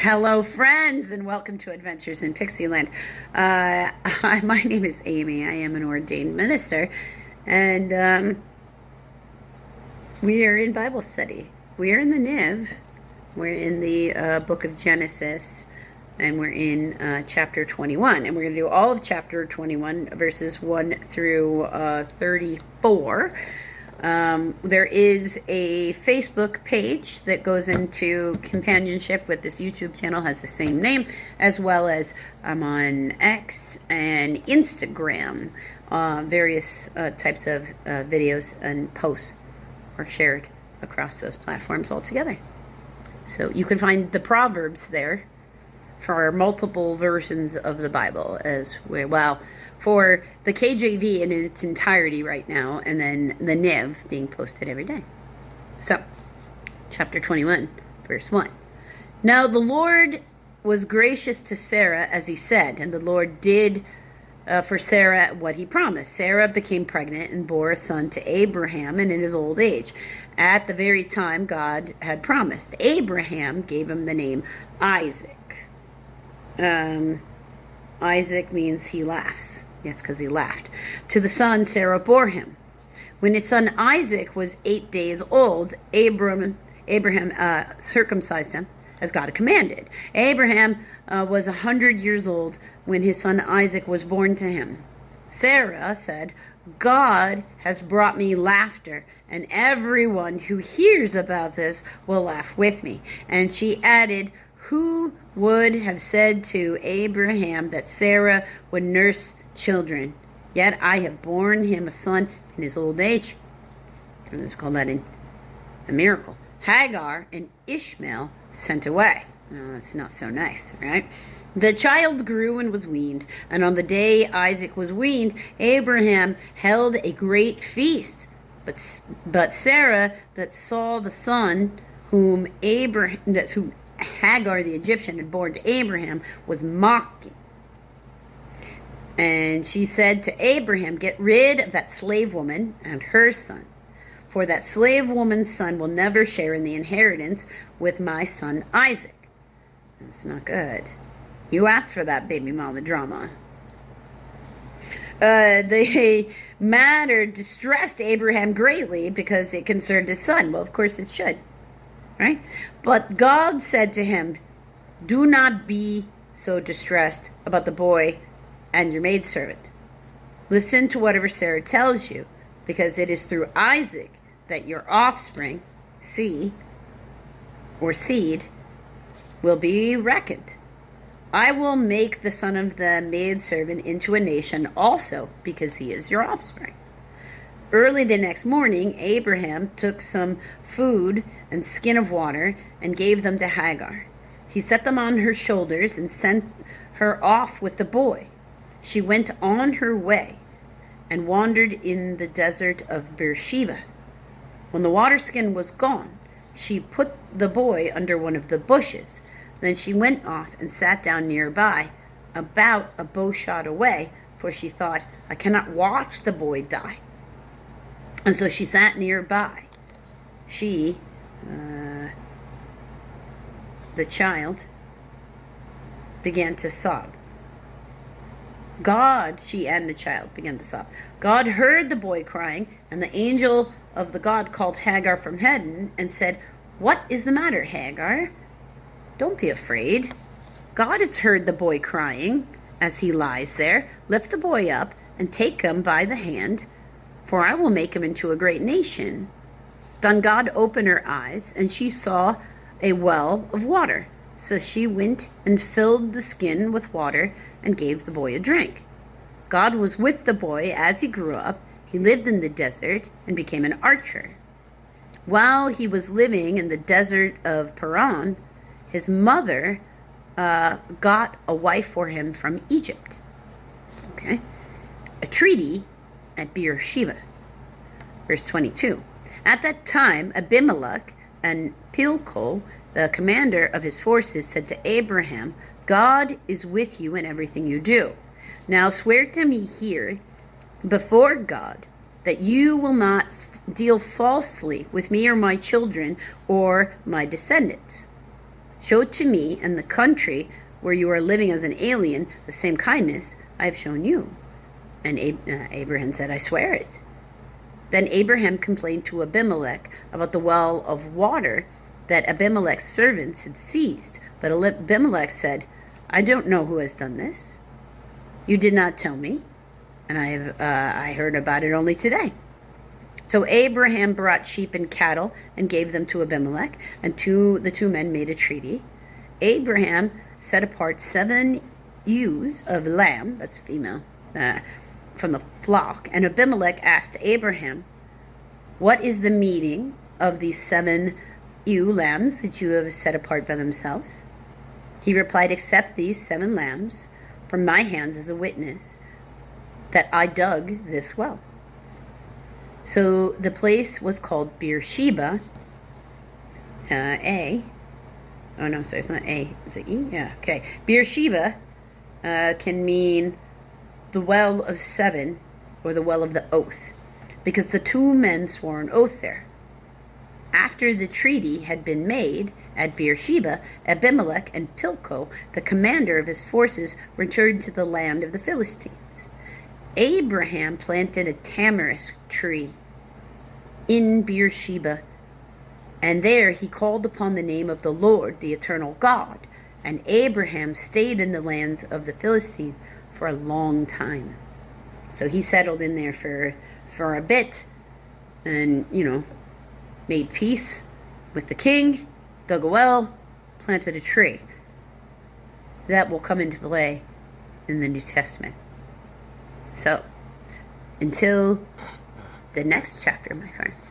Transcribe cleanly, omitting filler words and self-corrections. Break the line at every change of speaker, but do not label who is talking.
Hello, friends, and welcome to Adventures in Pixieland. My name is Amy. I am an ordained minister, and we are in Bible study. We are in the Niv. We're in the book of Genesis, and we're in chapter 21. And we're going to do all of chapter 21, verses 1 through 34. There is a Facebook page that goes into companionship with this YouTube channel, has the same name, as well as I'm on X and Instagram. Various types of videos and posts are shared across those platforms altogether. So you can find the Proverbs there for multiple versions of the Bible as well. For the KJV in its entirety right now, and then the Niv being posted every day. So, chapter 21, verse 1. Now the Lord was gracious to Sarah as he said, and the Lord did for Sarah what he promised. Sarah became pregnant and bore a son to Abraham and in his old age, at the very time God had promised. Abraham gave him the name Isaac. Isaac means he laughs. Yes, because he laughed. To the son Sarah bore him. When his son Isaac was 8 days old, Abraham circumcised him as God commanded. Abraham was 100 years old when his son Isaac was born to him. Sarah said, God has brought me laughter, and everyone who hears about this will laugh with me. And she added, who would have said to Abraham that Sarah would nurse children? Yet I have borne him a son in his old age. Let's call that a miracle. Hagar and Ishmael sent away. No, that's not so nice, right? The child grew and was weaned, and on the day Isaac was weaned, Abraham held a great feast. But Sarah, that saw the son whom Hagar the Egyptian had born to Abraham, was mocking. And she said to Abraham, get rid of that slave woman and her son, for that slave woman's son will never share in the inheritance with my son Isaac. That's not good. You asked for that baby mama drama. The matter distressed Abraham greatly because it concerned his son. Well, of course it should. Right? But God said to him, do not be so distressed about the boy and your maidservant. Listen to whatever Sarah tells you, because it is through Isaac that your offspring, seed, will be reckoned. I will make the son of the maidservant into a nation also, because he is your offspring. Early the next morning, Abraham took some food and skin of water and gave them to Hagar. He set them on her shoulders and sent her off with the boy. She went on her way and wandered in the desert of Beersheba. When the water skin was gone, she put the boy under one of the bushes. Then she went off and sat down nearby, about a bow shot away, for she thought, I cannot watch the boy die. And so she sat nearby. She, the child, began to sob. She and the child began to sob. God heard the boy crying, and the angel of the God called Hagar from heaven and said, what is the matter, Hagar? Don't be afraid. God has heard the boy crying as he lies there. Lift the boy up and take him by the hand, for I will make him into a great nation. Then God opened her eyes, and she saw a well of water. So she went and filled the skin with water and gave the boy a drink. God was with the boy as he grew up. He lived in the desert and became an archer. While he was living in the desert of Paran, his mother got a wife for him from Egypt. Okay, a treaty at Beersheba. Verse 22. At that time, Abimelech and Phicol, the commander of his forces, said to Abraham, God is with you in everything you do. Now swear to me here before God that you will not deal falsely with me or my children or my descendants. Show to me and the country where you are living as an alien the same kindness I have shown you. And Abraham said, I swear it. Then Abraham complained to Abimelech about the well of water that Abimelech's servants had seized. But Abimelech said, I don't know who has done this. You did not tell me, and I heard about it only today. So Abraham brought sheep and cattle and gave them to Abimelech, and the two men made a treaty. Abraham set apart 7 ewes of lamb, that's female, from the flock, and Abimelech asked Abraham, what is the meaning of these 7 ewe lambs that you have set apart by themselves? He replied, accept these 7 lambs from my hands as a witness that I dug this well. So the place was called Beersheba. Oh no, sorry, it's not A. Is it E? Yeah, okay. Beersheba can mean the well of 7 or the well of the oath, because the 2 men swore an oath there. After the treaty had been made at Beersheba, Abimelech and Pilco, the commander of his forces, returned to the land of the Philistines. Abraham planted a tamarisk tree in Beersheba, and there he called upon the name of the Lord, the eternal God. And Abraham stayed in the lands of the Philistines for a long time. So he settled in there for a bit, and, made peace with the king, dug a well, planted a tree. That will come into play in the New Testament. So, until the next chapter, my friends.